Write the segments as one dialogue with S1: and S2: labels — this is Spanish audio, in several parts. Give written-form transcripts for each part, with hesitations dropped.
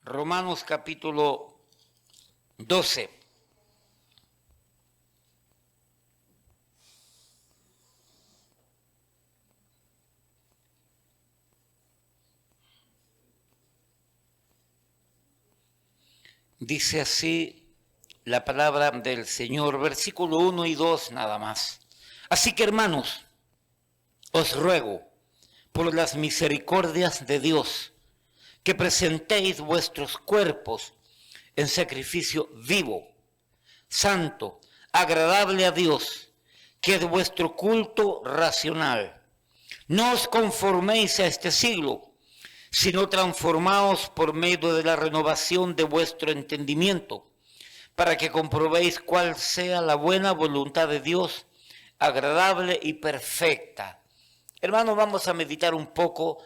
S1: Romanos capítulo 12. Dice así la palabra del Señor, versículo 1 y 2 nada más. Así que, hermanos, os ruego por las misericordias de Dios que presentéis vuestros cuerpos en sacrificio vivo, santo, agradable a Dios, que es vuestro culto racional. No os conforméis a este siglo, sino transformaos por medio de la renovación de vuestro entendimiento, para que comprobéis cuál sea la buena voluntad de Dios, agradable y perfecta. Hermanos, vamos a meditar un poco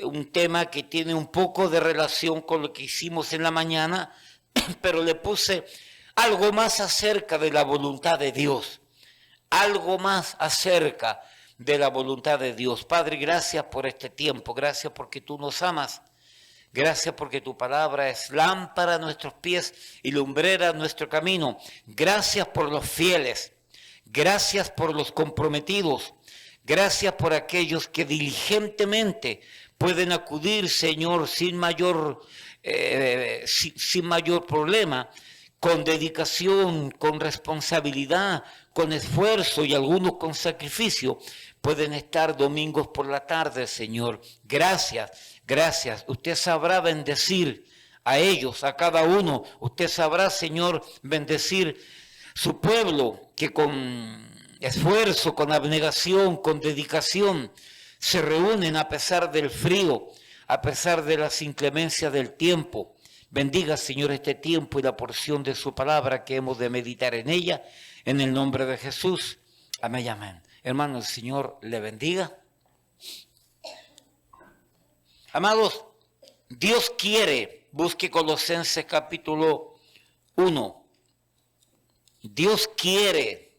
S1: un tema que tiene un poco de relación con lo que hicimos en la mañana, pero le puse algo más acerca de la voluntad de Dios, algo más acerca de la voluntad de Dios. Padre, gracias por este tiempo, gracias porque tú nos amas, gracias porque tu palabra es lámpara a nuestros pies y lumbrera a nuestro camino. Gracias por los fieles, gracias por los comprometidos, gracias por aquellos que diligentemente pueden acudir, Señor, sin mayor problema, con dedicación, con responsabilidad, con esfuerzo y algunos con sacrificio, pueden estar domingos por la tarde, Señor. Gracias, gracias. Usted sabrá bendecir a ellos, a cada uno. Usted sabrá, Señor, bendecir su pueblo que con esfuerzo, con abnegación, con dedicación, se reúnen a pesar del frío, a pesar de las inclemencias del tiempo. Bendiga, Señor, este tiempo y la porción de su palabra que hemos de meditar en ella, en el nombre de Jesús. Amén y amén. Hermano, el Señor le bendiga. Amados, Dios quiere, busque Colosenses capítulo 1. Dios quiere,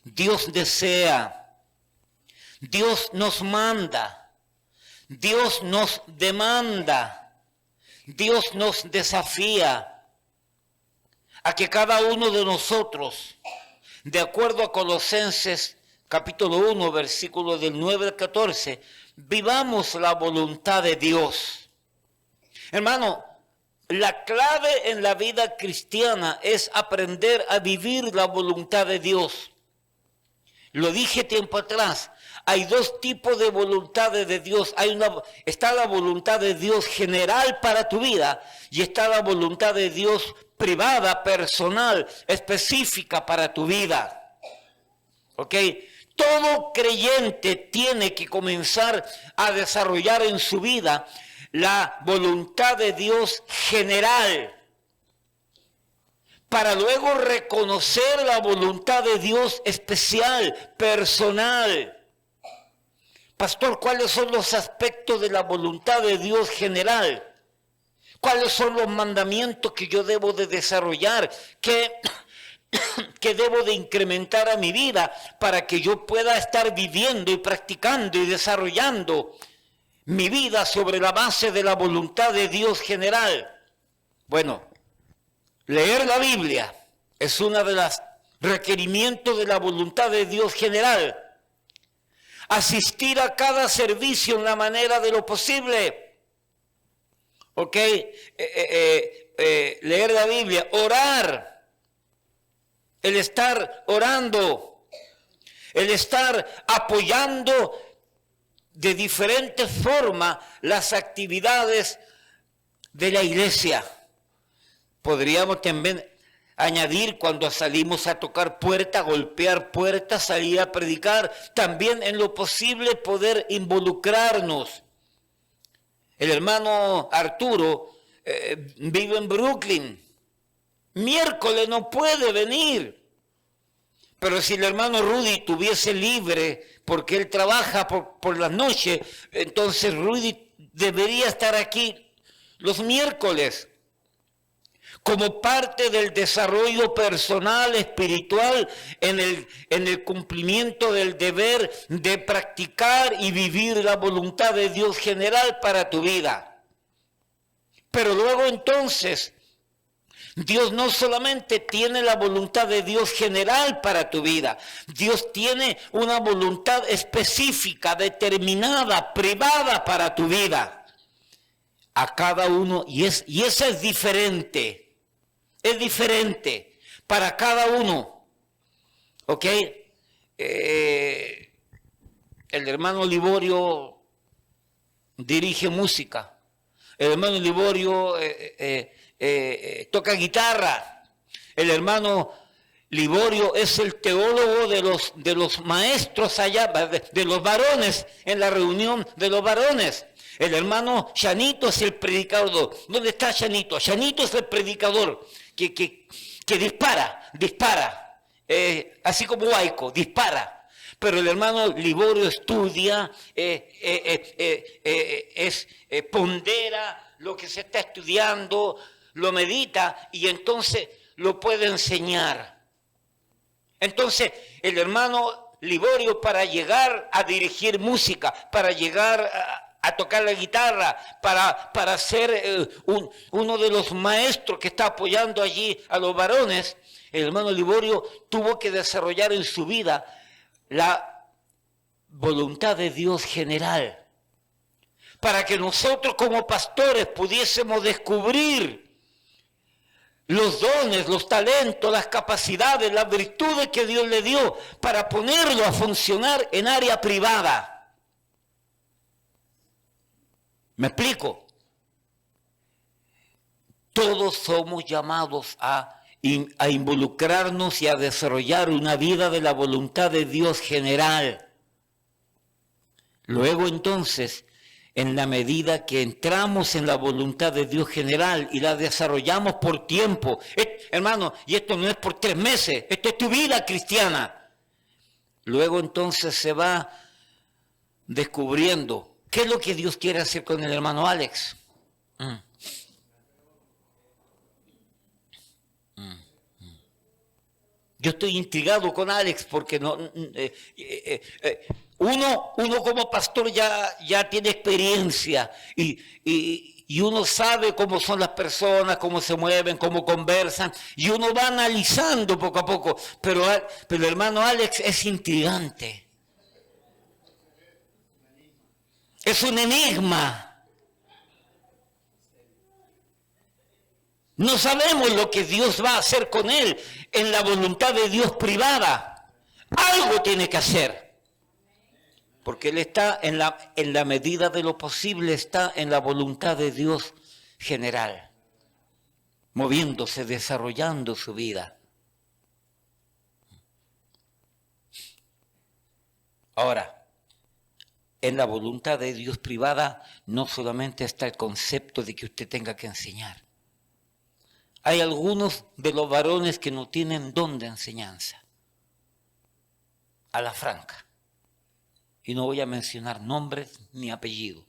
S1: Dios desea, Dios nos manda, Dios nos demanda, Dios nos desafía a que cada uno de nosotros, de acuerdo a Colosenses capítulo 1, versículos del 9 al 14, vivamos la voluntad de Dios. Hermano, la clave en la vida cristiana es aprender a vivir la voluntad de Dios. Lo dije tiempo atrás, hay dos tipos de voluntades de Dios. Está la voluntad de Dios general para tu vida y está la voluntad de Dios privada, personal, específica para tu vida. ¿Ok? Todo creyente tiene que comenzar a desarrollar en su vida la voluntad de Dios general, para luego reconocer la voluntad de Dios especial, personal. Pastor, ¿cuáles son los aspectos de la voluntad de Dios general? ¿Cuáles son los mandamientos que yo debo de desarrollar? ¿Qué debo de incrementar a mi vida para que yo pueda estar viviendo y practicando y desarrollando mi vida sobre la base de la voluntad de Dios general? Bueno, leer la Biblia es uno de los requerimientos de la voluntad de Dios general. Asistir a cada servicio en la manera de lo posible. ¿Ok? Leer la Biblia, orar, el estar orando, el estar apoyando de diferentes formas las actividades de la iglesia. Podríamos también añadir cuando salimos a tocar puertas, golpear puertas, salir a predicar, también en lo posible poder involucrarnos. El hermano Arturo vive en Brooklyn. Miércoles no puede venir. Pero si el hermano Rudy tuviese libre, porque él trabaja por las noches, entonces Rudy debería estar aquí los miércoles, como parte del desarrollo personal, espiritual, en el cumplimiento del deber de practicar y vivir la voluntad de Dios general para tu vida. Pero luego entonces, Dios no solamente tiene la voluntad de Dios general para tu vida, Dios tiene una voluntad específica, determinada, privada para tu vida. A cada uno, y esa es diferente para cada uno. ¿Ok? El hermano Liborio dirige música, el hermano Liborio toca guitarra, el hermano Liborio es el teólogo de los maestros allá, de los varones, en la reunión de los varones. El hermano Chanito es el predicador. ¿Dónde está Chanito? Chanito es el predicador que dispara, así como Huayco, dispara. Pero el hermano Liborio estudia, pondera lo que se está estudiando, lo medita y entonces lo puede enseñar. Entonces el hermano Liborio, para llegar a dirigir música, para llegar a tocar la guitarra, para ser uno de los maestros que está apoyando allí a los varones, el hermano Liborio tuvo que desarrollar en su vida la voluntad de Dios general, para que nosotros como pastores pudiésemos descubrir los dones, los talentos, las capacidades, las virtudes que Dios le dio para ponerlo a funcionar en área privada. ¿Me explico? Todos somos llamados a involucrarnos y a desarrollar una vida de la voluntad de Dios general. Luego entonces, en la medida que entramos en la voluntad de Dios general y la desarrollamos por tiempo, hermano, y esto no es por 3 meses, esto es tu vida cristiana. Luego entonces se va descubriendo qué es lo que Dios quiere hacer con el hermano Alex. Yo estoy intrigado con Alex porque uno como pastor ya tiene experiencia y uno sabe cómo son las personas, cómo se mueven, cómo conversan, y uno va analizando poco a poco, pero el hermano Alex es intrigante. Es un enigma. No sabemos lo que Dios va a hacer con él en la voluntad de Dios privada. Algo tiene que hacer. Porque él está en la medida de lo posible, está en la voluntad de Dios general, moviéndose, desarrollando su vida. Ahora, en la voluntad de Dios privada no solamente está el concepto de que usted tenga que enseñar. Hay algunos de los varones que no tienen don de enseñanza, a la franca. Y no voy a mencionar nombres ni apellidos.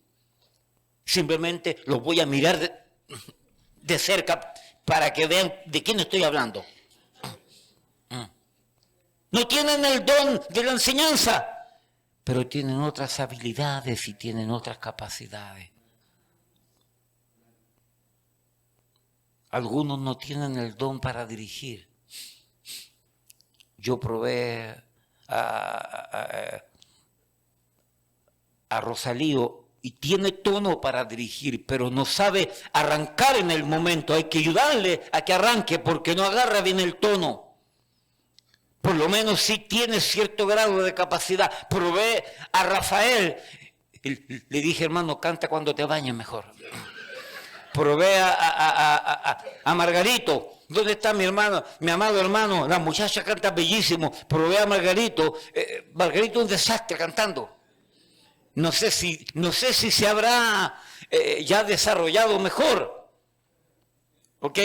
S1: Simplemente los voy a mirar de cerca para que vean de quién estoy hablando. No tienen el don de la enseñanza, pero tienen otras habilidades y tienen otras capacidades. Algunos no tienen el don para dirigir. Yo probé a Rosalío y tiene tono para dirigir, pero no sabe arrancar en el momento. Hay que ayudarle a que arranque porque no agarra bien el tono. Por lo menos sí tiene cierto grado de capacidad. Probé a Rafael. Le dije, hermano, canta cuando te bañes mejor. Probé a Margarito. ¿Dónde está mi hermano, mi amado hermano? La muchacha canta bellísimo. Probé a Margarito. Margarito es un desastre cantando. No sé si se habrá ya desarrollado mejor. ¿Ok?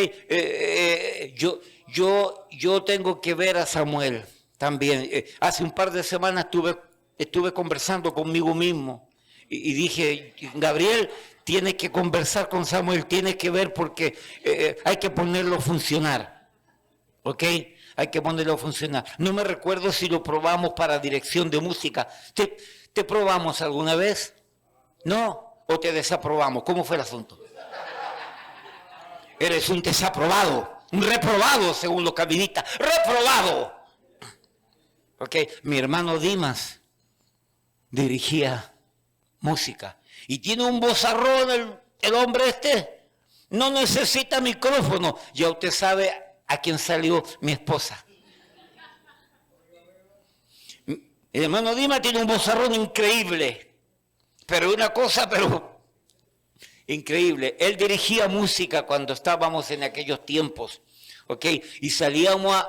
S1: Yo tengo que ver a Samuel también. Hace un par de semanas estuve conversando conmigo mismo y dije, Gabriel, tienes que conversar con Samuel, tienes que ver porque hay que ponerlo a funcionar. ¿Ok? Hay que ponerlo a funcionar. No me recuerdo si lo probamos para dirección de música. ¿Te probamos alguna vez? ¿No? ¿O te desaprobamos? ¿Cómo fue el asunto? Eres un desaprobado, un reprobado según los calvinistas. ¡Reprobado! Porque mi hermano Dimas dirigía música y tiene un vozarrón el hombre este. No necesita micrófono. Ya usted sabe a quién salió mi esposa. El hermano Dimas tiene un vozarrón increíble. Pero una cosa, increíble. Él dirigía música cuando estábamos en aquellos tiempos. ¿Ok? Y salíamos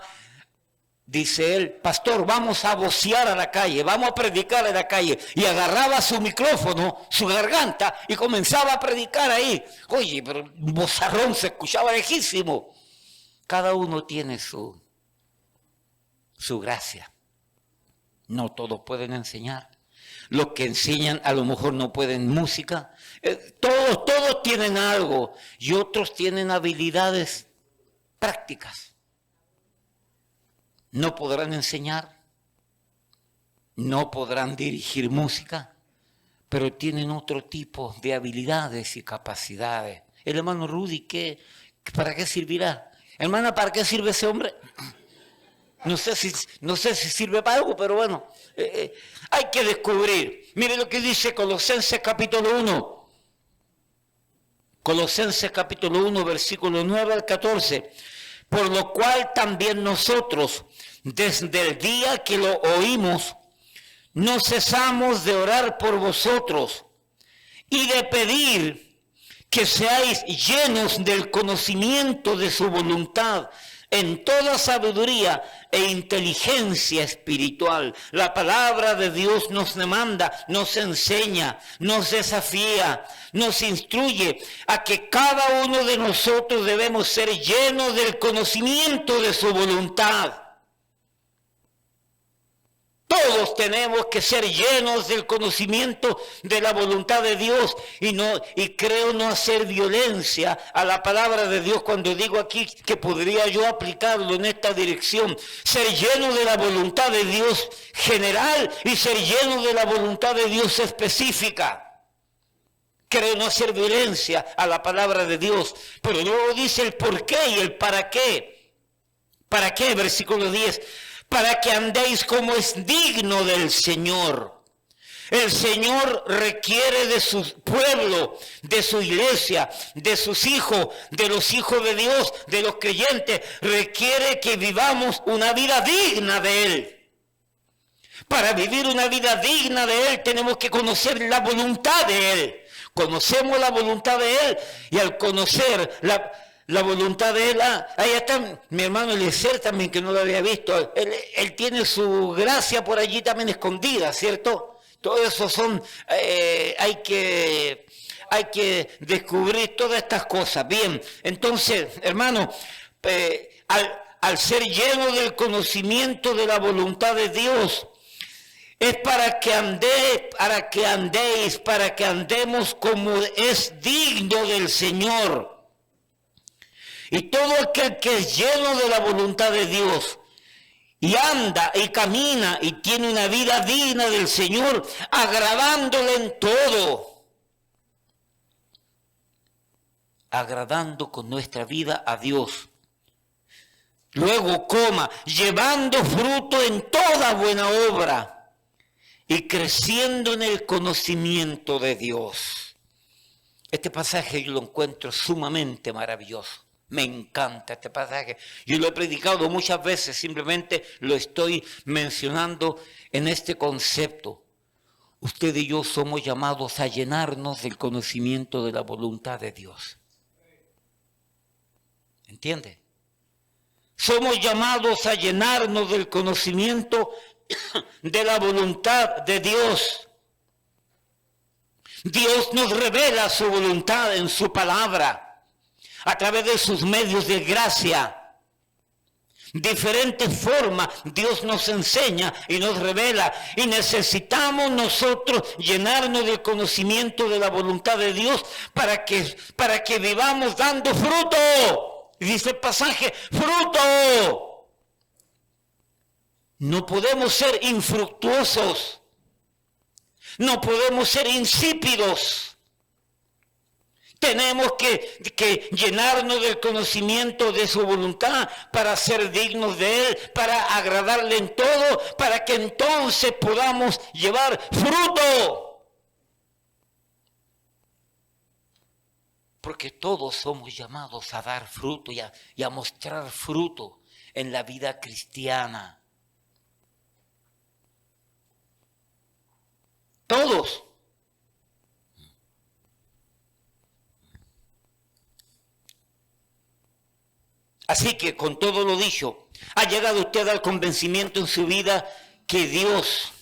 S1: dice él, pastor, vamos a vocear a la calle, vamos a predicar en la calle. Y agarraba su micrófono, su garganta, y comenzaba a predicar ahí. Oye, pero un vozarrón se escuchaba lejísimo. Cada uno tiene su gracia. No todos pueden enseñar. Los que enseñan a lo mejor no pueden música. Todos tienen algo y otros tienen habilidades prácticas. No podrán enseñar, no podrán dirigir música, pero tienen otro tipo de habilidades y capacidades. El hermano Rudy, ¿para qué servirá? Hermana, ¿para qué sirve ese hombre? No sé si sirve para algo, pero bueno, hay que descubrir. Mire lo que dice Colosenses capítulo 1. Colosenses capítulo 1, versículo 9 al 14. Por lo cual también nosotros, desde el día que lo oímos, no cesamos de orar por vosotros y de pedir que seáis llenos del conocimiento de su voluntad en toda sabiduría e inteligencia espiritual. La palabra de Dios nos demanda, nos enseña, nos desafía, nos instruye a que cada uno de nosotros debemos ser llenos del conocimiento de su voluntad. Todos tenemos que ser llenos del conocimiento de la voluntad de Dios y creo no hacer violencia a la palabra de Dios cuando digo aquí que podría yo aplicarlo en esta dirección. Ser lleno de la voluntad de Dios general y ser lleno de la voluntad de Dios específica. Creo no hacer violencia a la palabra de Dios, pero luego dice el por qué y el para qué. ¿Para qué? Versículo 10. Para que andéis como es digno del Señor. El Señor requiere de su pueblo, de su iglesia, de sus hijos, de los hijos de Dios, de los creyentes. Requiere que vivamos una vida digna de Él. Para vivir una vida digna de Él tenemos que conocer la voluntad de Él. Conocemos la voluntad de Él y al conocer la voluntad de Él, ahí está mi hermano Eliezer también, que no lo había visto. Él tiene su gracia por allí también escondida, ¿cierto? Todo eso son, hay que descubrir todas estas cosas. Bien, entonces, hermano, al ser lleno del conocimiento de la voluntad de Dios, es para que andemos como es digno del Señor. Y todo aquel que es lleno de la voluntad de Dios y anda y camina y tiene una vida digna del Señor, agradándole en todo, agradando con nuestra vida a Dios. Luego llevando fruto en toda buena obra y creciendo en el conocimiento de Dios. Este pasaje yo lo encuentro sumamente maravilloso. Me encanta este pasaje. Yo lo he predicado muchas veces, simplemente lo estoy mencionando en este concepto. Usted y yo somos llamados a llenarnos del conocimiento de la voluntad de Dios. ¿Entiende? Somos llamados a llenarnos del conocimiento de la voluntad de Dios. Dios nos revela su voluntad en su palabra, a través de sus medios de gracia. Diferentes formas Dios nos enseña y nos revela, y necesitamos nosotros llenarnos del conocimiento de la voluntad de Dios para que vivamos dando fruto. Y dice el pasaje, fruto. No podemos ser infructuosos, no podemos ser insípidos. Tenemos que llenarnos del conocimiento de su voluntad para ser dignos de Él, para agradarle en todo, para que entonces podamos llevar fruto. Porque todos somos llamados a dar fruto y a mostrar fruto en la vida cristiana. Todos. Así que con todo lo dicho, ¿ha llegado usted al convencimiento en su vida que Dios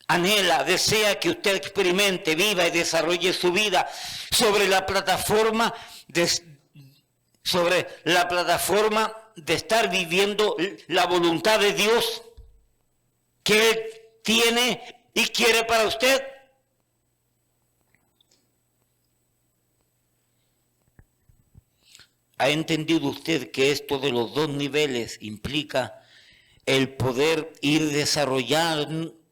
S1: anhela, desea que usted experimente, viva y desarrolle su vida sobre la plataforma de estar viviendo la voluntad de Dios que Él tiene y quiere para usted? ¿Ha entendido usted que esto de los dos niveles implica el poder ir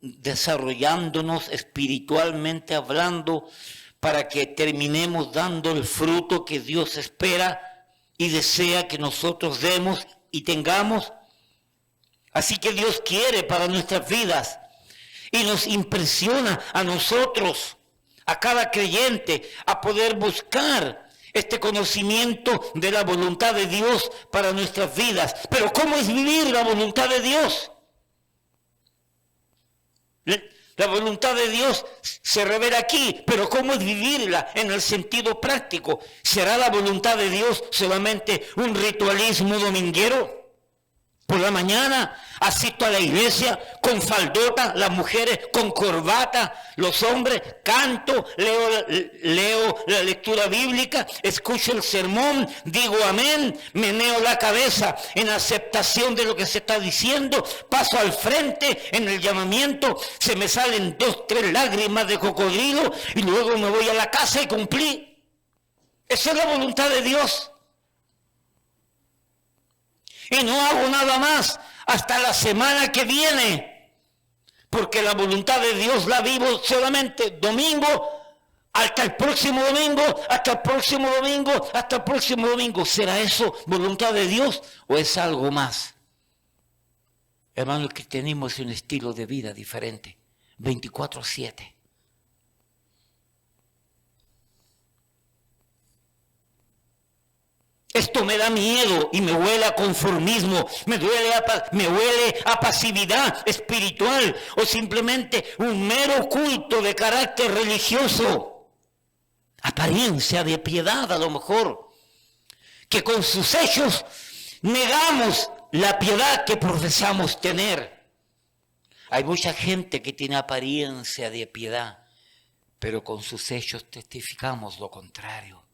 S1: desarrollándonos espiritualmente hablando para que terminemos dando el fruto que Dios espera y desea que nosotros demos y tengamos? Así que Dios quiere para nuestras vidas y nos impresiona a nosotros, a cada creyente, a poder buscar este conocimiento de la voluntad de Dios para nuestras vidas. Pero ¿cómo es vivir la voluntad de Dios? La voluntad de Dios se revela aquí, pero ¿cómo es vivirla en el sentido práctico? ¿Será la voluntad de Dios solamente un ritualismo dominguero? Por la mañana asisto a la iglesia con faldota, las mujeres con corbata, los hombres canto, leo la lectura bíblica, escucho el sermón, digo amén, meneo la cabeza en aceptación de lo que se está diciendo, paso al frente en el llamamiento, se me salen 2, 3 lágrimas de cocodrilo y luego me voy a la casa y cumplí. Esa es la voluntad de Dios. Y no hago nada más hasta la semana que viene, porque la voluntad de Dios la vivo solamente domingo, hasta el próximo domingo, hasta el próximo domingo, hasta el próximo domingo. ¿Será eso voluntad de Dios o es algo más? Hermano, el cristianismo es un estilo de vida diferente, 24/7. Esto me da miedo y me huele a conformismo, me huele a pasividad espiritual o simplemente un mero culto de carácter religioso. Apariencia de piedad a lo mejor, que con sus hechos negamos la piedad que profesamos tener. Hay mucha gente que tiene apariencia de piedad, pero con sus hechos testificamos lo contrario.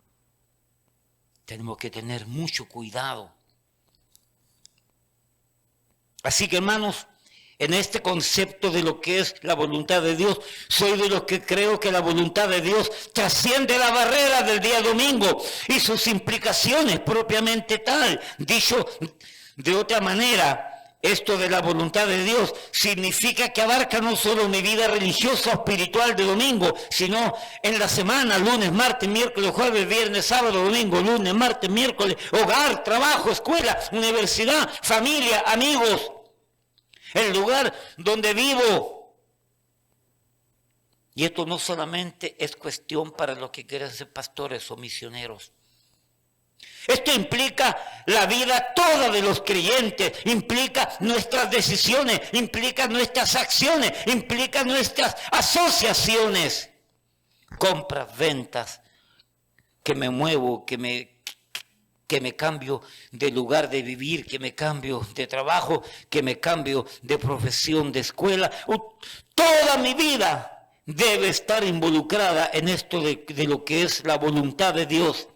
S1: Tenemos que tener mucho cuidado. Así que, hermanos, en este concepto de lo que es la voluntad de Dios, soy de los que creo que la voluntad de Dios trasciende la barrera del día domingo y sus implicaciones propiamente tal. Dicho de otra manera, esto de la voluntad de Dios significa que abarca no solo mi vida religiosa o espiritual de domingo, sino en la semana, lunes, martes, miércoles, jueves, viernes, sábado, domingo, lunes, martes, miércoles, hogar, trabajo, escuela, universidad, familia, amigos, el lugar donde vivo. Y esto no solamente es cuestión para los que quieren ser pastores o misioneros. Esto implica la vida toda de los creyentes, implica nuestras decisiones, implica nuestras acciones, implica nuestras asociaciones, compras, ventas, que me muevo, que me cambio de lugar de vivir, que me cambio de trabajo, que me cambio de profesión, de escuela. Toda mi vida debe estar involucrada en esto de lo que es la voluntad de Dios.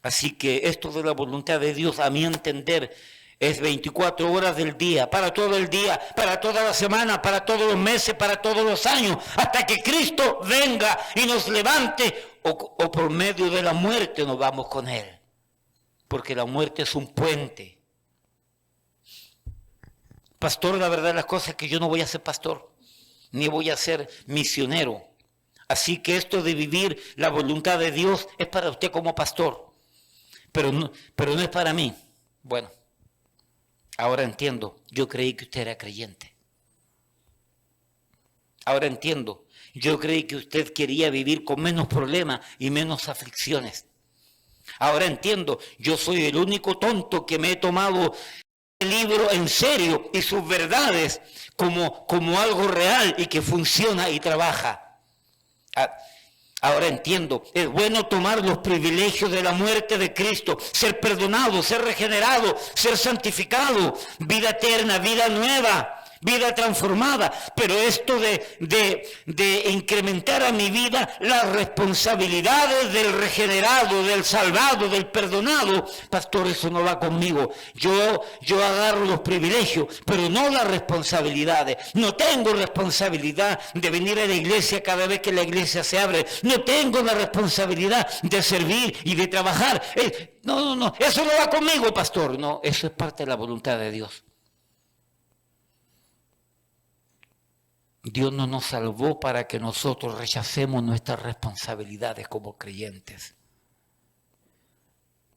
S1: Así que esto de la voluntad de Dios, a mi entender, es 24 horas del día, para todo el día, para toda la semana, para todos los meses, para todos los años, hasta que Cristo venga y nos levante o por medio de la muerte nos vamos con Él. Porque la muerte es un puente. Pastor, la verdad de las cosas es que yo no voy a ser pastor, ni voy a ser misionero. Así que esto de vivir la voluntad de Dios es para usted como pastor, pero no es para mí. Bueno, ahora entiendo, yo creí que usted era creyente. Ahora entiendo, yo creí que usted quería vivir con menos problemas y menos aflicciones. Ahora entiendo, yo soy el único tonto que me he tomado el libro en serio y sus verdades como algo real y que funciona y trabaja. Ahora entiendo, es bueno tomar los privilegios de la muerte de Cristo, ser perdonado, ser regenerado, ser santificado, vida eterna, vida nueva, vida transformada. Pero esto de incrementar a mi vida las responsabilidades del regenerado, del salvado, del perdonado, pastor, eso no va conmigo. Yo agarro los privilegios, pero no las responsabilidades. No tengo responsabilidad de venir a la iglesia cada vez que la iglesia se abre. No tengo la responsabilidad de servir y de trabajar. No, eso no va conmigo, pastor. No, eso es parte de la voluntad de Dios. Dios no nos salvó para que nosotros rechacemos nuestras responsabilidades como creyentes.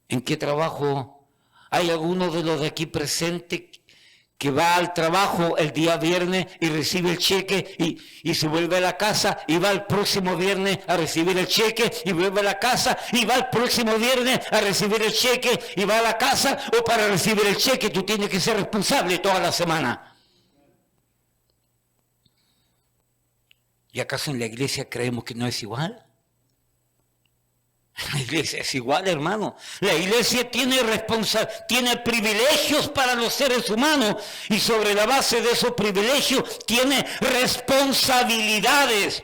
S1: ¿En qué trabajo hay alguno de los de aquí presentes que va al trabajo el día viernes y recibe el cheque y se vuelve a la casa y va el próximo viernes a recibir el cheque y vuelve a la casa y va el próximo viernes a recibir el cheque y va a la casa? O para recibir el cheque tú tienes que ser responsable toda la semana. ¿Y acaso en la iglesia creemos que no es igual? La iglesia es igual, hermano. La iglesia tiene privilegios para los seres humanos y sobre la base de esos privilegios tiene responsabilidades.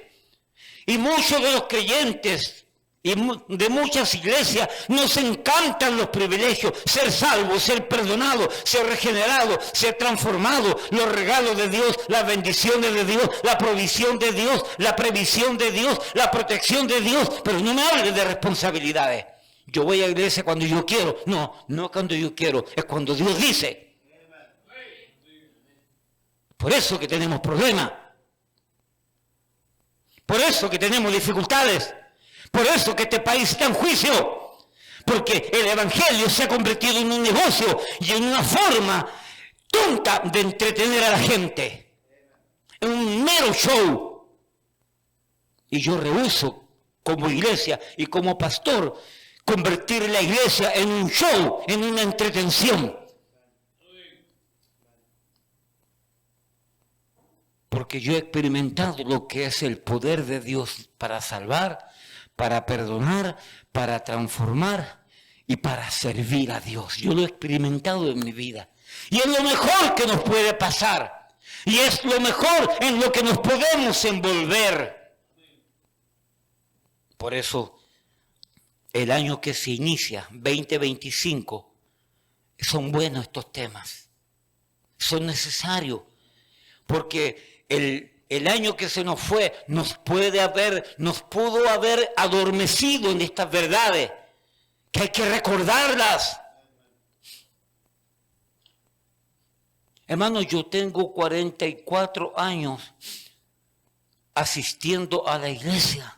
S1: Y muchos de los creyentes y de muchas iglesias nos encantan los privilegios, ser salvo, ser perdonado, ser regenerado, ser transformado, los regalos de Dios, las bendiciones de Dios, la provisión de Dios, la previsión de Dios, la protección de Dios. Pero no me hable de responsabilidades. Yo voy a la iglesia cuando yo quiero. No cuando yo quiero, es cuando Dios dice. Por eso que tenemos problemas. Por eso que tenemos dificultades. Por eso que este país está en juicio, porque el evangelio se ha convertido en un negocio y en una forma tonta de entretener a la gente, en un mero show. Y yo rehúso como iglesia y como pastor convertir la iglesia en un show, en una entretención. Porque yo he experimentado lo que es el poder de Dios para salvar, para perdonar, para transformar y para servir a Dios. Yo lo he experimentado en mi vida. Y es lo mejor que nos puede pasar. Y es lo mejor en lo que nos podemos envolver. Por eso, el año que se inicia, 2025, son buenos estos temas. Son necesarios. Porque el año que se nos fue nos pudo haber adormecido en estas verdades, que hay que recordarlas. Hermano, yo tengo 44 años asistiendo a la iglesia.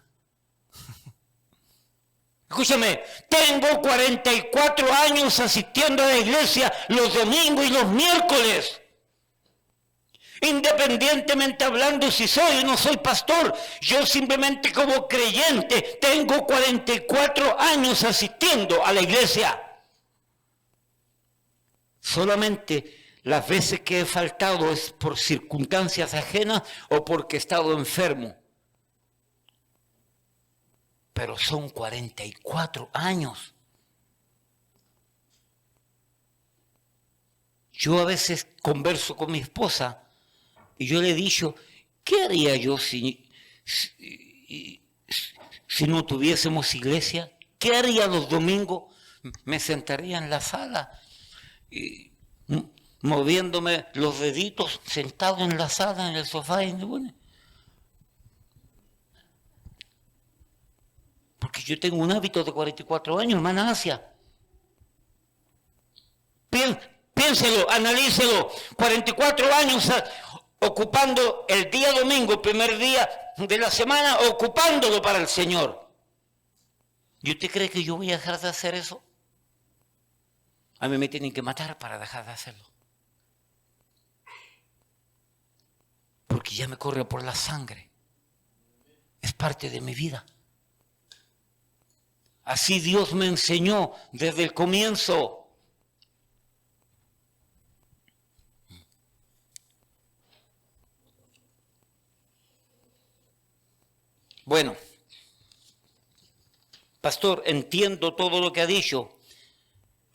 S1: Escúchame, tengo 44 años asistiendo a la iglesia los domingos y los miércoles. Independientemente hablando si soy o no soy pastor, yo simplemente como creyente tengo 44 años asistiendo a la iglesia. Solamente las veces que he faltado es por circunstancias ajenas o porque he estado enfermo. Pero son 44 años. Yo a veces converso con mi esposa y yo le he dicho, ¿qué haría yo si no tuviésemos iglesia? ¿Qué haría los domingos? Me sentaría en la sala y moviéndome los deditos, sentado en la sala, en el sofá. Porque yo tengo un hábito de 44 años, hermana Asia. Piénselo, analícelo. 44 años ocupando el día domingo, el primer día de la semana, ocupándolo para el Señor. ¿Y usted cree que yo voy a dejar de hacer eso? A mí me tienen que matar para dejar de hacerlo. Porque ya me corre por la sangre. Es parte de mi vida. Así Dios me enseñó desde el comienzo. Bueno, pastor, entiendo todo lo que ha dicho,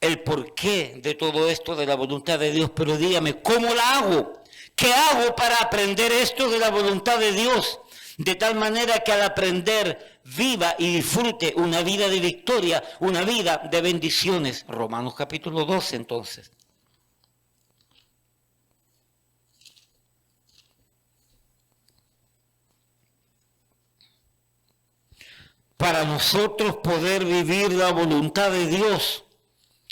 S1: el porqué de todo esto de la voluntad de Dios, pero dígame, ¿cómo la hago? ¿Qué hago para aprender esto de la voluntad de Dios? De tal manera que al aprender viva y disfrute una vida de victoria, una vida de bendiciones. Romanos capítulo 12 entonces. Para nosotros poder vivir la voluntad de Dios,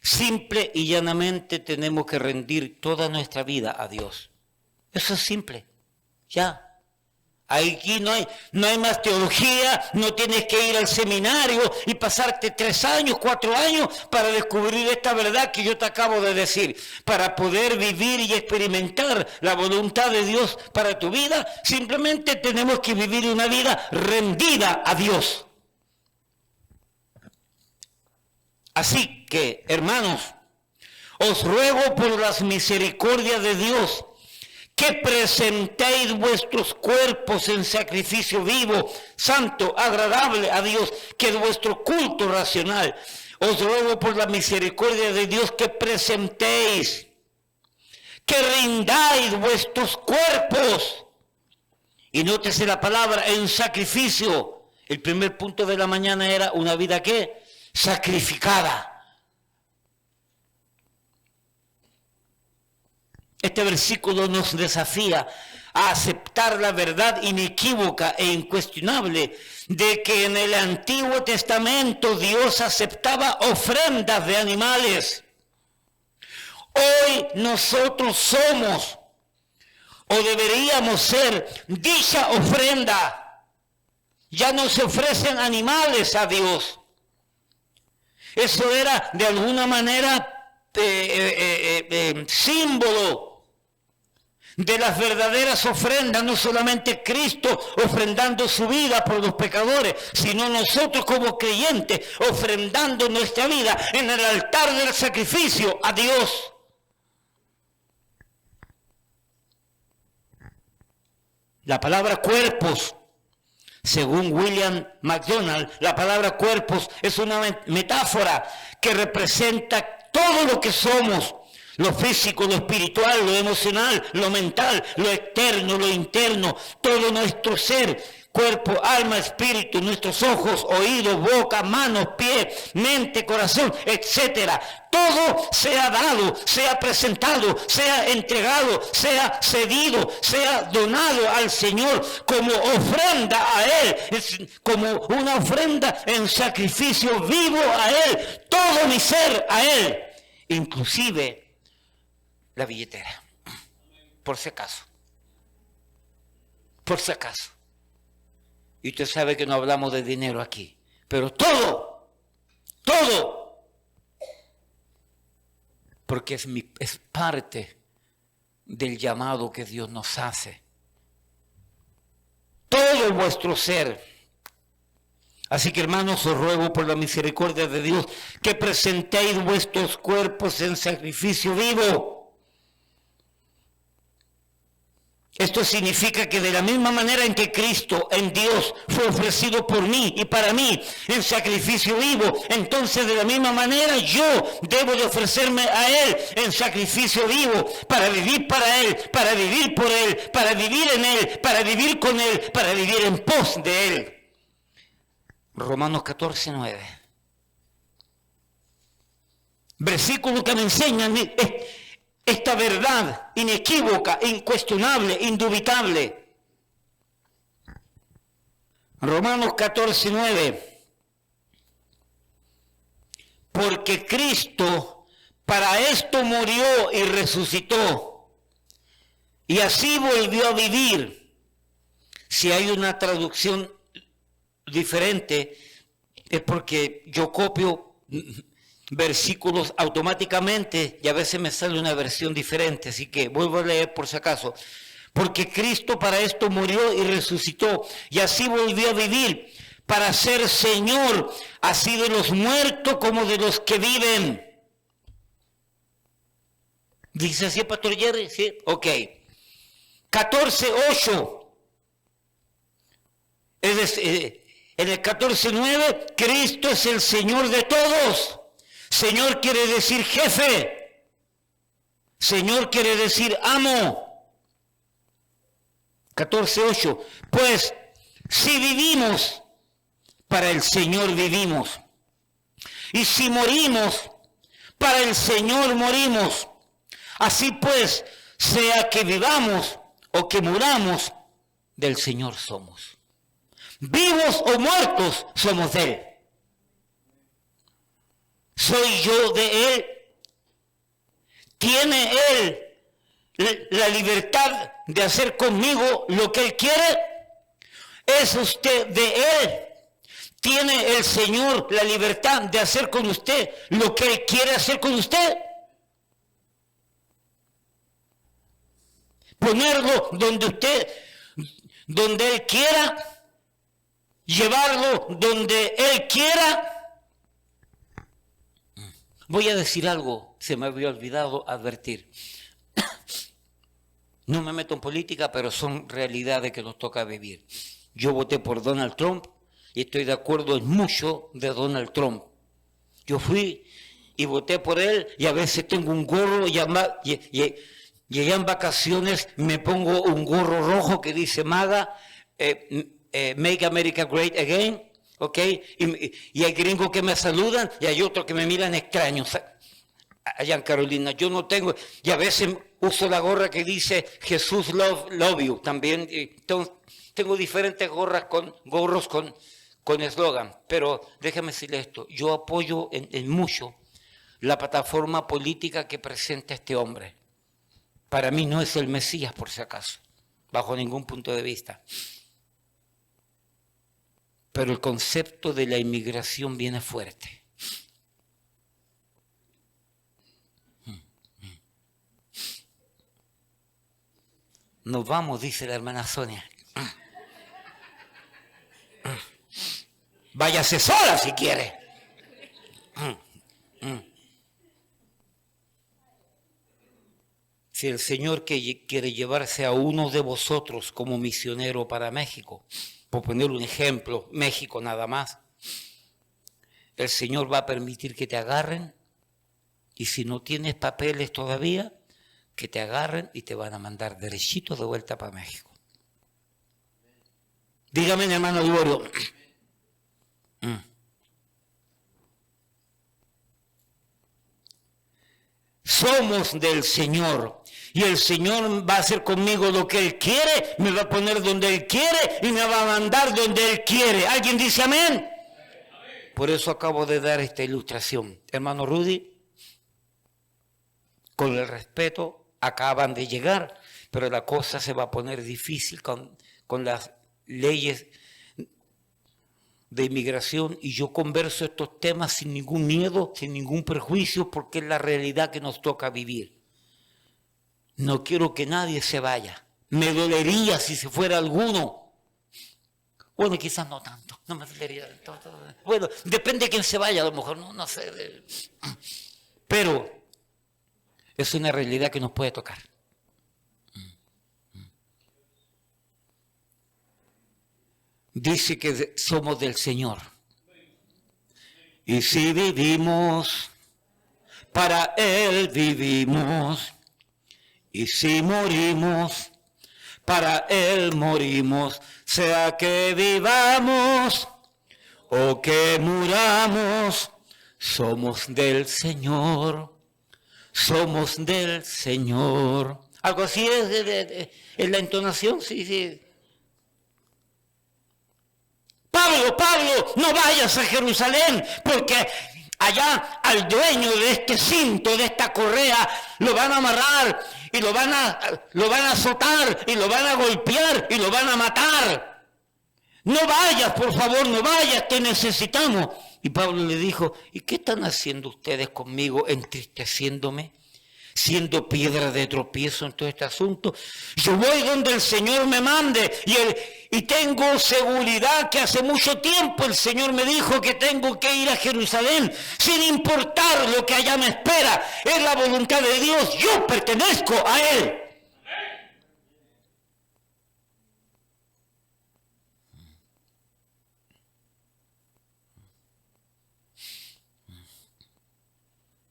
S1: simple y llanamente tenemos que rendir toda nuestra vida a Dios. Eso es simple, ya. Aquí no hay más teología, no tienes que ir al seminario y pasarte 3 años, 4 años para descubrir esta verdad que yo te acabo de decir. Para poder vivir y experimentar la voluntad de Dios para tu vida, simplemente tenemos que vivir una vida rendida a Dios. Así que, hermanos, os ruego por las misericordias de Dios que presentéis vuestros cuerpos en sacrificio vivo, santo, agradable a Dios, que es vuestro culto racional. Os ruego por la misericordia de Dios que presentéis, que rindáis vuestros cuerpos. Y nótese la palabra en sacrificio. El primer punto de la mañana era una vida ¿qué? Sacrificada. Este versículo nos desafía a aceptar la verdad inequívoca e incuestionable de que en el Antiguo Testamento Dios aceptaba ofrendas de animales. Hoy nosotros somos o deberíamos ser dicha ofrenda. Ya no se ofrecen animales a Dios. Eso era de alguna manera símbolo de las verdaderas ofrendas, no solamente Cristo ofrendando su vida por los pecadores, sino nosotros como creyentes ofrendando nuestra vida en el altar del sacrificio a Dios. La palabra cuerpos, según William MacDonald, la palabra cuerpos es una metáfora que representa todo lo que somos, lo físico, lo espiritual, lo emocional, lo mental, lo externo, lo interno, todo nuestro ser, cuerpo, alma, espíritu, nuestros ojos, oídos, boca, manos, pies, mente, corazón, etcétera. Todo sea dado, sea presentado, sea entregado, sea cedido, sea donado al Señor como ofrenda a Él, como una ofrenda en sacrificio vivo a Él, todo mi ser a Él, inclusive la billetera, por si acaso. Por si acaso. Y usted sabe que no hablamos de dinero aquí, pero todo, porque es parte del llamado que Dios nos hace. Todo vuestro ser. Así que, hermanos, os ruego por la misericordia de Dios que presentéis vuestros cuerpos en sacrificio vivo. Esto significa que de la misma manera en que Cristo en Dios fue ofrecido por mí y para mí en sacrificio vivo, entonces de la misma manera yo debo de ofrecerme a Él en sacrificio vivo para vivir para Él, para vivir por Él, para vivir en Él, para vivir con Él, para vivir en pos de Él. Romanos 14, 9. Versículo que me enseñan esta verdad inequívoca, incuestionable, indubitable. Romanos 14, 9. Porque Cristo para esto murió y resucitó. y así volvió a vivir. Si hay una traducción diferente, es porque yo copio versículos automáticamente y a veces me sale una versión diferente, así que vuelvo a leer por si acaso. Porque Cristo para esto murió y resucitó, y así volvió a vivir, para ser Señor, así de los muertos como de los que viven. ¿Dice así, Pastor Jerry? Sí, ok. 14:8. En el 14:9, Cristo es el Señor de todos. Señor quiere decir jefe. Señor quiere decir amo. 14:8. Pues si vivimos, para el Señor vivimos. Y si morimos, para el Señor morimos. Así pues, sea que vivamos o que muramos, del Señor somos. Vivos o muertos, somos de Él. ¿Soy yo de Él? ¿Tiene Él la libertad de hacer conmigo lo que Él quiere? ¿Es usted de Él? ¿Tiene el Señor la libertad de hacer con usted lo que Él quiere hacer con usted? Ponerlo donde Él quiera, llevarlo donde Él quiera. Voy a decir algo, se me había olvidado advertir. No me meto en política, pero son realidades que nos toca vivir. Yo voté por Donald Trump y estoy de acuerdo en mucho de Donald Trump. Yo fui y voté por él y a veces tengo un gorro y allá en vacaciones me pongo un gorro rojo que dice MAGA, Make America Great Again, ¿ok? Y hay gringos que me saludan y hay otros que me miran extraños. Allá en Carolina, yo no tengo, y a veces uso la gorra que dice Jesús love you, también tengo diferentes gorros con eslogan, pero déjame decirle esto, yo apoyo en mucho la plataforma política que presenta este hombre. Para mí no es el Mesías, por si acaso, bajo ningún punto de vista. Pero el concepto de la inmigración viene fuerte. Nos vamos, dice la hermana Sonia. Váyase sola si quiere. Si el Señor quiere llevarse a uno de vosotros como misionero para México, por poner un ejemplo, México nada más, el Señor va a permitir que te agarren y si no tienes papeles todavía, que te agarren y te van a mandar derechito de vuelta para México. Dígame, hermano Glorio. Somos del Señor y el Señor va a hacer conmigo lo que Él quiere, me va a poner donde Él quiere y me va a mandar donde Él quiere. ¿Alguien dice amén? Por eso acabo de dar esta ilustración. Hermano Rudy, con el respeto, acaban de llegar, pero la cosa se va a poner difícil con las leyes de inmigración y yo converso estos temas sin ningún miedo, sin ningún prejuicio, porque es la realidad que nos toca vivir. No quiero que nadie se vaya. Me dolería si se fuera alguno. Bueno, quizás no tanto, no me dolería tanto. Bueno, depende de quién se vaya, a lo mejor, no sé. Pero es una realidad que nos puede tocar. Dice que somos del Señor. Y si vivimos, para Él vivimos. Y si morimos, para Él morimos. Sea que vivamos o que muramos, somos del Señor. Somos del Señor. Algo así es la entonación, sí. Pablo, no vayas a Jerusalén, porque Allá al dueño de este cinto, de esta correa, lo van a amarrar y lo van a azotar y lo van a golpear y lo van a matar. No vayas, por favor, no vayas, te necesitamos. Y Pablo le dijo, ¿y qué están haciendo ustedes conmigo, entristeciéndome, siendo piedra de tropiezo en todo este asunto? Yo voy donde el Señor me mande y tengo seguridad que hace mucho tiempo el Señor me dijo que tengo que ir a Jerusalén, sin importar lo que allá me espera. Es la voluntad de Dios, yo pertenezco a Él.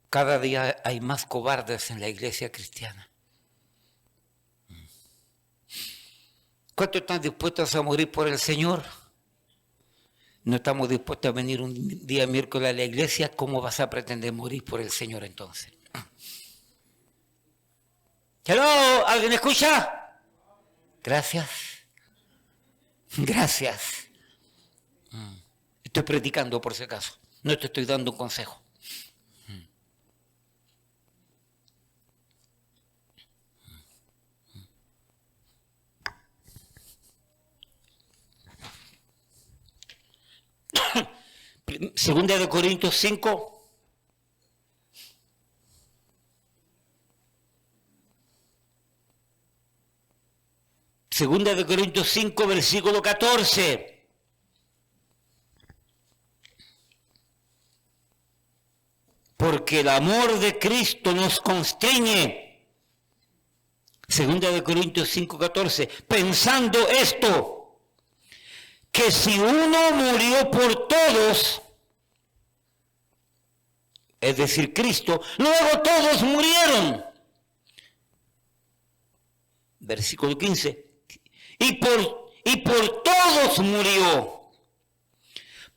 S1: Cada día hay más cobardes en la iglesia cristiana. ¿Cuántos están dispuestos a morir por el Señor? No estamos dispuestos a venir un día miércoles a la iglesia. ¿Cómo vas a pretender morir por el Señor entonces? ¿Hello? ¿Alguien escucha? Gracias. Gracias. Estoy predicando por si acaso. No te estoy dando un consejo. Segunda de Corintios 5. Segunda de Corintios 5, versículo 14. Porque el amor de Cristo nos constriñe. Segunda de Corintios 5, 14. Pensando esto, que si uno murió por todos, es decir, Cristo, luego todos murieron. Versículo 15. Y por todos murió,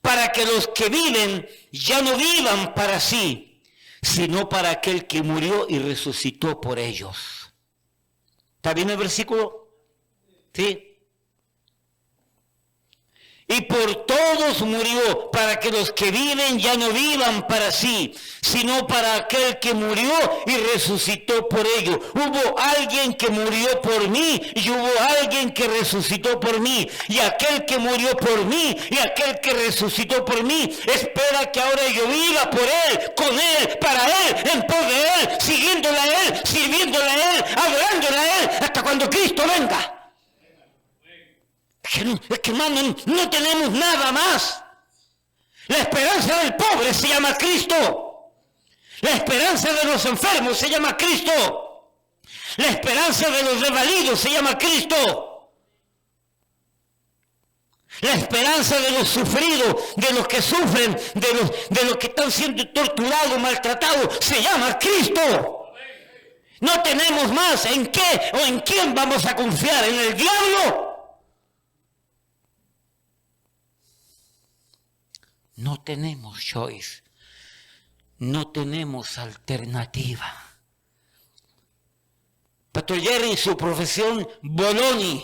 S1: para que los que viven ya no vivan para sí, sino para aquel que murió y resucitó por ellos. ¿Está bien el versículo? ¿Sí? Y por todos murió, para que los que viven ya no vivan para sí, sino para aquel que murió y resucitó por ellos. Hubo alguien que murió por mí y hubo alguien que resucitó por mí. Y aquel que murió por mí y aquel que resucitó por mí espera que ahora yo viva por Él, con Él, para Él, en pos de Él, siguiéndole a Él, sirviéndole a Él, adorándole a Él, hasta cuando Cristo venga. Es que hermano, no tenemos nada más. La esperanza del pobre se llama Cristo. La esperanza de los enfermos se llama Cristo. La esperanza de los desvalidos se llama Cristo. La esperanza de los sufridos, de los que sufren, de los que están siendo torturados, maltratados, se llama Cristo. No tenemos más. ¿En qué o en quién vamos a confiar? ¿En el diablo? No tenemos choice, no tenemos alternativa. Pastor Jerry, su profesión, Bologna.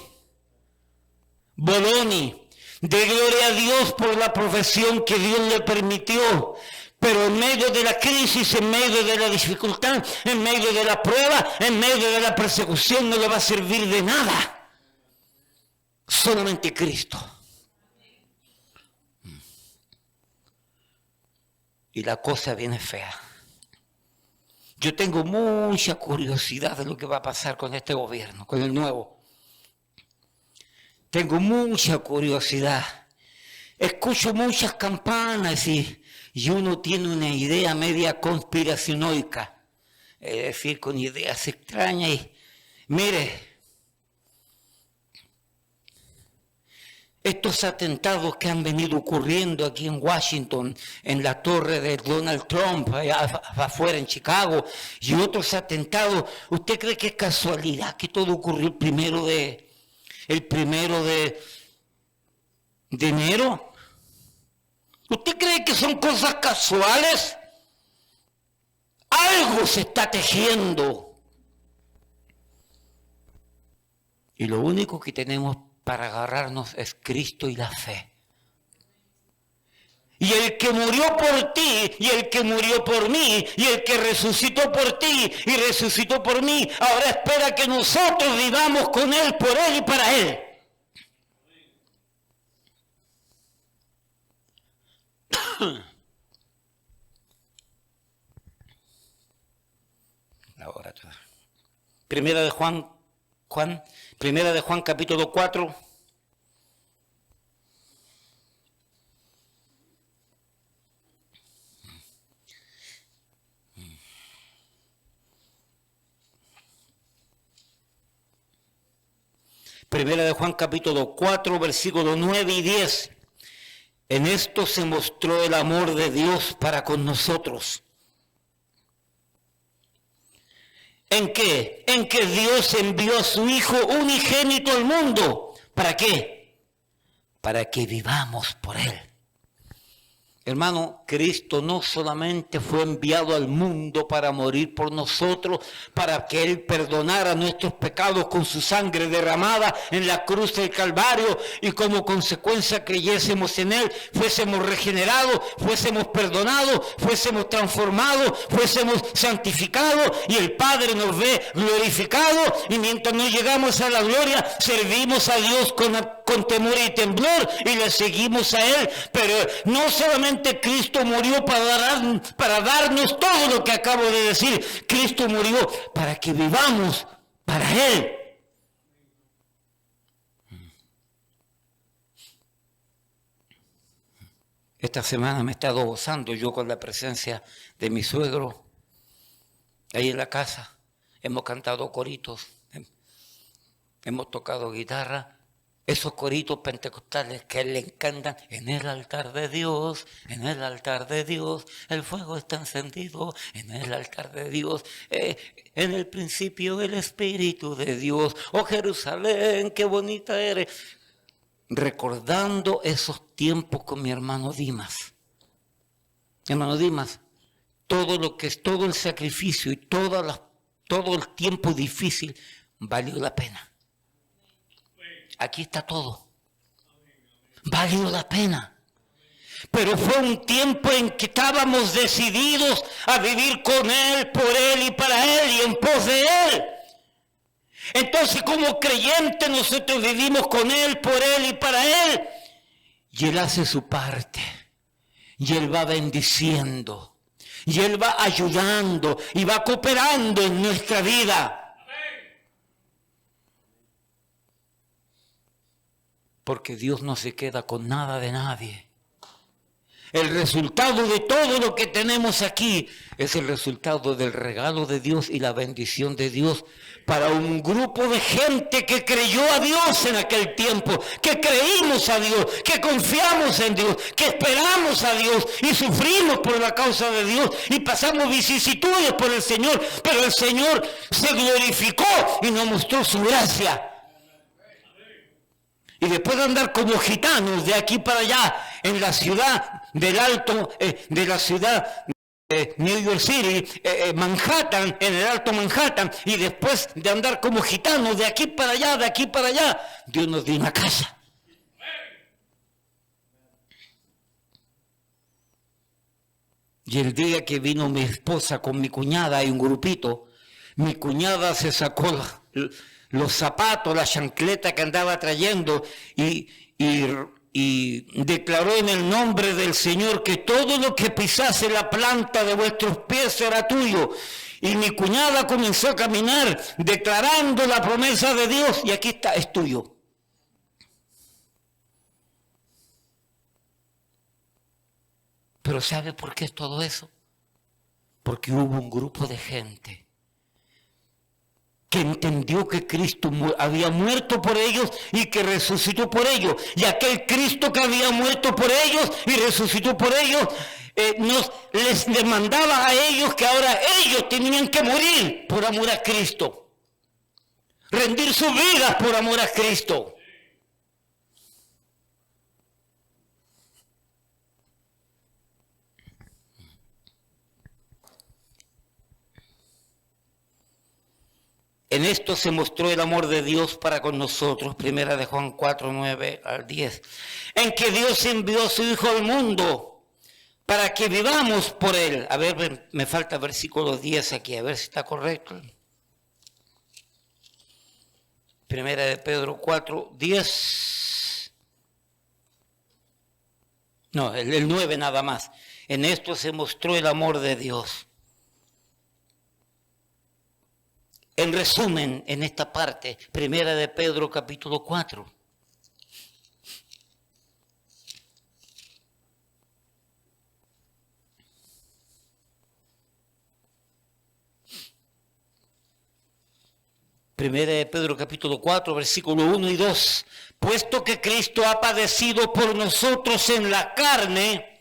S1: De gloria a Dios por la profesión que Dios le permitió. Pero en medio de la crisis, en medio de la dificultad, en medio de la prueba, en medio de la persecución, no le va a servir de nada. Solamente Cristo. Y la cosa viene fea. Yo tengo mucha curiosidad de lo que va a pasar con este gobierno, con el nuevo. Tengo mucha curiosidad. Escucho muchas campanas y uno tiene una idea media conspiracionoica. Es decir, con ideas extrañas. Y mire, estos atentados que han venido ocurriendo aquí en Washington, en la torre de Donald Trump, allá afuera en Chicago, y otros atentados, ¿usted cree que es casualidad que todo ocurrió el primero de enero? ¿Usted cree que son cosas casuales? Algo se está tejiendo. Y lo único que tenemos para agarrarnos es Cristo y la fe. Y el que murió por ti, y el que murió por mí, y el que resucitó por ti y resucitó por mí, ahora espera que nosotros vivamos con Él, por Él y para Él. Ahora toda. Primera de Juan capítulo 4. Primera de Juan capítulo 4, versículos 9 y 10. En esto se mostró el amor de Dios para con nosotros. ¿En qué? En que Dios envió a su Hijo unigénito al mundo. ¿Para qué? Para que vivamos por Él. Hermano, Cristo no solamente fue enviado al mundo para morir por nosotros, para que Él perdonara nuestros pecados con su sangre derramada en la cruz del Calvario y como consecuencia creyésemos en Él, fuésemos regenerados, fuésemos perdonados, fuésemos transformados, fuésemos santificados y el Padre nos ve glorificados y mientras no llegamos a la gloria servimos a Dios con temor y temblor y le seguimos a Él, pero no solamente Cristo murió para darnos todo lo que acabo de decir. Cristo murió para que vivamos para Él. Esta semana me he estado gozando yo con la presencia de mi suegro ahí en la casa. Hemos cantado coritos, hemos tocado guitarra. Esos coritos pentecostales que a Él le encantan, en el altar de Dios, en el altar de Dios, el fuego está encendido, en el altar de Dios, en el principio el Espíritu de Dios, oh Jerusalén, qué bonita eres. Recordando esos tiempos con mi hermano Dimas. Hermano Dimas, todo el sacrificio y todo el tiempo difícil valió la pena. Aquí está todo. Valió la pena. Pero fue un tiempo en que estábamos decididos a vivir con Él, por Él y para Él y en pos de Él. Entonces como creyentes nosotros vivimos con Él, por Él y para Él. Y Él hace su parte. Y Él va bendiciendo. Y Él va ayudando y va cooperando en nuestra vida. Porque Dios no se queda con nada de nadie. El resultado de todo lo que tenemos aquí es el resultado del regalo de Dios y la bendición de Dios para un grupo de gente que creyó a Dios en aquel tiempo, que creímos a Dios, que confiamos en Dios, que esperamos a Dios y sufrimos por la causa de Dios y pasamos vicisitudes por el Señor, pero el Señor se glorificó y nos mostró su gracia. Y después de andar como gitanos de aquí para allá en la ciudad del Alto, de la ciudad de New York City, Manhattan, en el Alto Manhattan, y después de andar como gitanos de aquí para allá, Dios nos dio una casa. Y el día que vino mi esposa con mi cuñada y un grupito, mi cuñada se sacó los zapatos, la chancleta que andaba trayendo y declaró en el nombre del Señor que todo lo que pisase la planta de vuestros pies era tuyo. Y mi cuñada comenzó a caminar declarando la promesa de Dios y aquí está, es tuyo. Pero ¿sabe por qué es todo eso? Porque hubo un grupo de gente que entendió que Cristo había muerto por ellos y que resucitó por ellos. Y aquel Cristo que había muerto por ellos y resucitó por ellos, les demandaba a ellos que ahora ellos tenían que morir por amor a Cristo. Rendir sus vidas por amor a Cristo. En esto se mostró el amor de Dios para con nosotros, primera de Juan 4, 9 al 10, en que Dios envió a su Hijo al mundo para que vivamos por Él. A ver, me falta versículo 10 aquí, a ver si está correcto. Primera de Pedro 4, 10. No, el 9 nada más. En esto se mostró el amor de Dios. En resumen, en esta parte, Primera de Pedro capítulo 4. Primera de Pedro capítulo 4, versículo 1 y 2. Puesto que Cristo ha padecido por nosotros en la carne,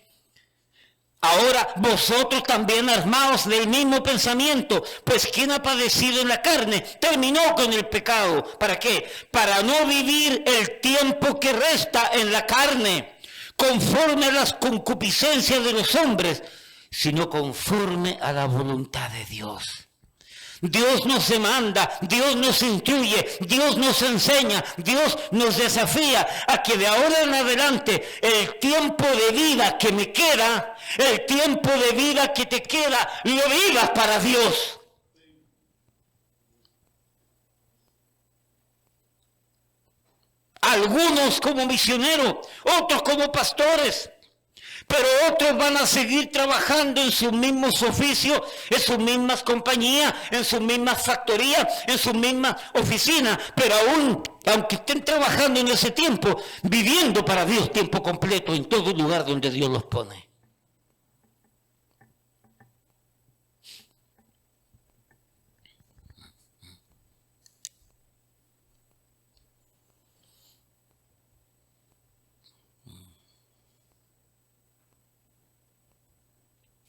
S1: ahora vosotros también armaos del mismo pensamiento, pues quien ha padecido en la carne terminó con el pecado. ¿Para qué? Para no vivir el tiempo que resta en la carne, conforme a las concupiscencias de los hombres, sino conforme a la voluntad de Dios. Dios nos demanda, Dios nos instruye, Dios nos enseña, Dios nos desafía a que de ahora en adelante el tiempo de vida que me queda, el tiempo de vida que te queda, lo vivas para Dios. Algunos como misioneros, otros como pastores. Pero otros van a seguir trabajando en sus mismos oficios, en sus mismas compañías, en sus mismas factorías, en sus mismas oficinas. Pero aún, aunque estén trabajando en ese tiempo, viviendo para Dios tiempo completo en todo lugar donde Dios los pone.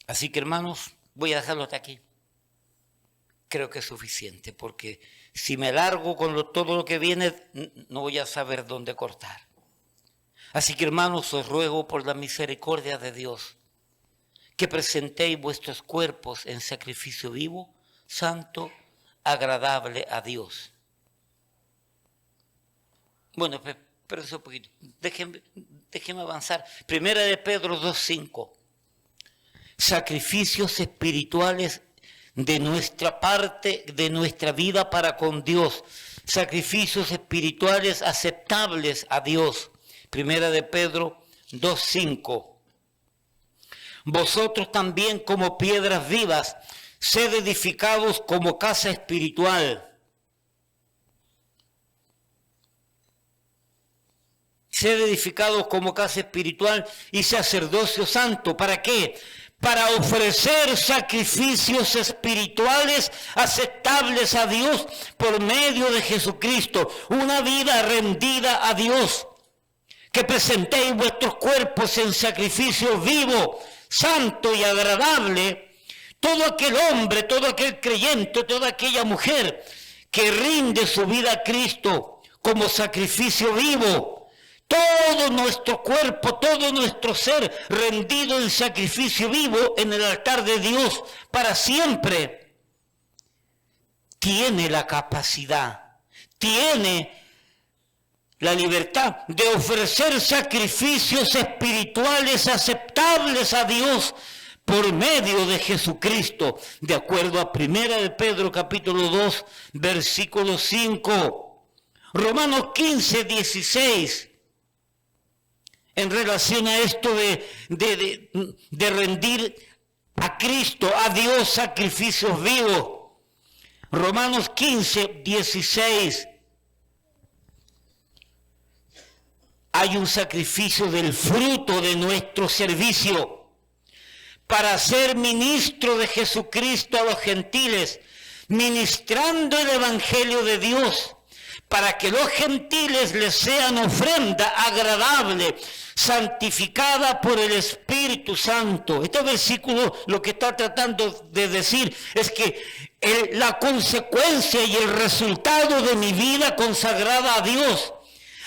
S1: Así que hermanos, voy a dejarlo hasta aquí. Creo que es suficiente, porque si me largo con todo lo que viene, no voy a saber dónde cortar. Así que hermanos, os ruego por la misericordia de Dios, que presentéis vuestros cuerpos en sacrificio vivo, santo, agradable a Dios. Bueno, pero eso un poquito. Déjenme avanzar. Primera de Pedro 2:5. Sacrificios espirituales de nuestra parte, de nuestra vida para con Dios. Sacrificios espirituales aceptables a Dios. Primera de Pedro 2:5. Vosotros también como piedras vivas, sed edificados como casa espiritual. Sed edificados como casa espiritual y sacerdocio santo. ¿Para qué? Para ofrecer sacrificios espirituales aceptables a Dios por medio de Jesucristo. Una vida rendida a Dios. Que presentéis vuestros cuerpos en sacrificio vivo, santo y agradable. Todo aquel hombre, todo aquel creyente, toda aquella mujer que rinde su vida a Cristo como sacrificio vivo. Todo nuestro cuerpo, todo nuestro ser rendido en sacrificio vivo en el altar de Dios para siempre, tiene la capacidad, tiene la libertad de ofrecer sacrificios espirituales aceptables a Dios por medio de Jesucristo, de acuerdo a 1 de Pedro capítulo 2, versículo 5, Romanos 15, 16. En relación a esto de rendir a Cristo, a Dios, sacrificios vivos. Romanos 15, 16. Hay un sacrificio del fruto de nuestro servicio para ser ministro de Jesucristo a los gentiles, ministrando el evangelio de Dios, para que los gentiles les sean ofrenda agradable, santificada por el Espíritu Santo. Este versículo lo que está tratando de decir es que la consecuencia y el resultado de mi vida consagrada a Dios,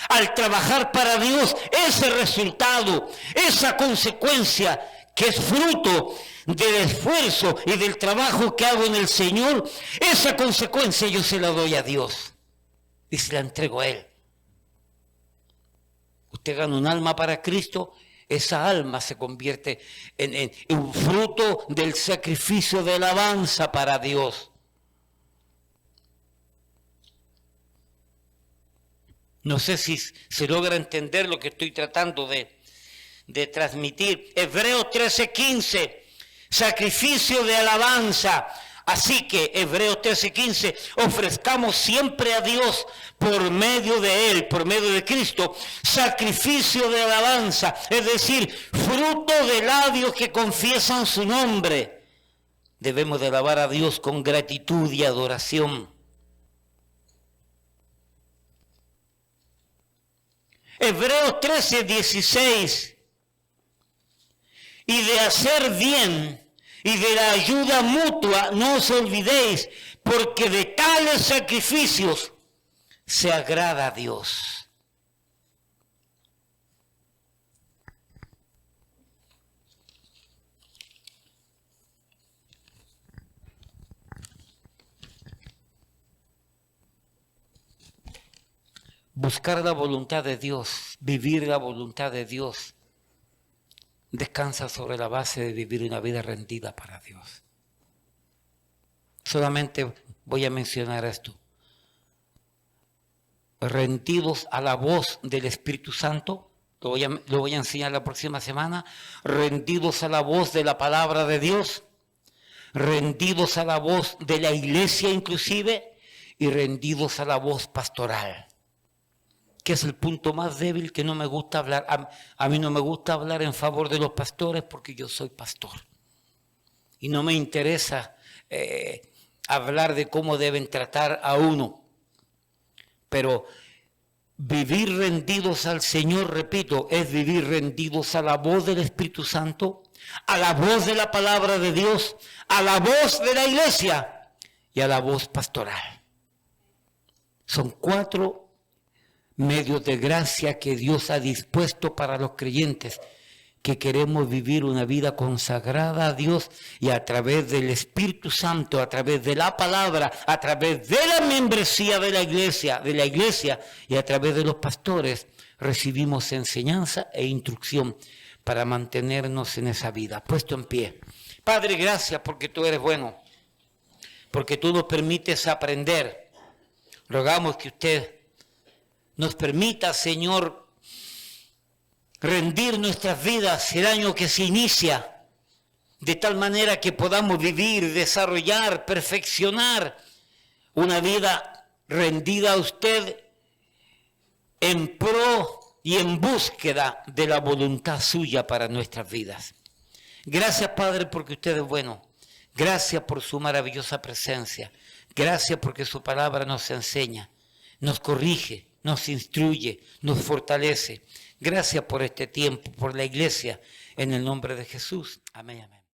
S1: al trabajar para Dios, ese resultado, esa consecuencia que es fruto del esfuerzo y del trabajo que hago en el Señor, esa consecuencia yo se la doy a Dios y se la entrego a Él. Usted gana un alma para Cristo, esa alma se convierte en un fruto del sacrificio de alabanza para Dios. No sé si se logra entender lo que estoy tratando de transmitir. Hebreos 13:15, sacrificio de alabanza. Así que, Hebreos 13:15, ofrezcamos siempre a Dios por medio de Él, por medio de Cristo, sacrificio de alabanza, es decir, fruto de labios que confiesan su nombre. Debemos de alabar a Dios con gratitud y adoración. Hebreos 13:16, y de hacer bien y de la ayuda mutua no os olvidéis, porque de tales sacrificios se agrada a Dios. Buscar la voluntad de Dios, vivir la voluntad de Dios, descansa sobre la base de vivir una vida rendida para Dios. Solamente voy a mencionar esto. Rendidos a la voz del Espíritu Santo, lo voy a enseñar la próxima semana, rendidos a la voz de la palabra de Dios, rendidos a la voz de la iglesia inclusive, y rendidos a la voz pastoral, que es el punto más débil que no me gusta hablar. A mí no me gusta hablar en favor de los pastores porque yo soy pastor. Y no me interesa hablar de cómo deben tratar a uno. Pero vivir rendidos al Señor, repito, es vivir rendidos a la voz del Espíritu Santo, a la voz de la palabra de Dios, a la voz de la iglesia y a la voz pastoral. Son 4 medios de gracia que Dios ha dispuesto para los creyentes que queremos vivir una vida consagrada a Dios, y a través del Espíritu Santo, a través de la palabra, a través de la membresía de la iglesia y a través de los pastores recibimos enseñanza e instrucción para mantenernos en esa vida. Puesto en pie. Padre, gracias porque tú eres bueno, porque tú nos permites aprender. Rogamos que usted nos permita, Señor, rendir nuestras vidas el año que se inicia, de tal manera que podamos vivir, desarrollar, perfeccionar una vida rendida a usted en pro y en búsqueda de la voluntad suya para nuestras vidas. Gracias, Padre, porque usted es bueno. Gracias por su maravillosa presencia. Gracias porque su palabra nos enseña, nos corrige, nos instruye, nos fortalece. Gracias por este tiempo, por la iglesia, en el nombre de Jesús. Amén, amén.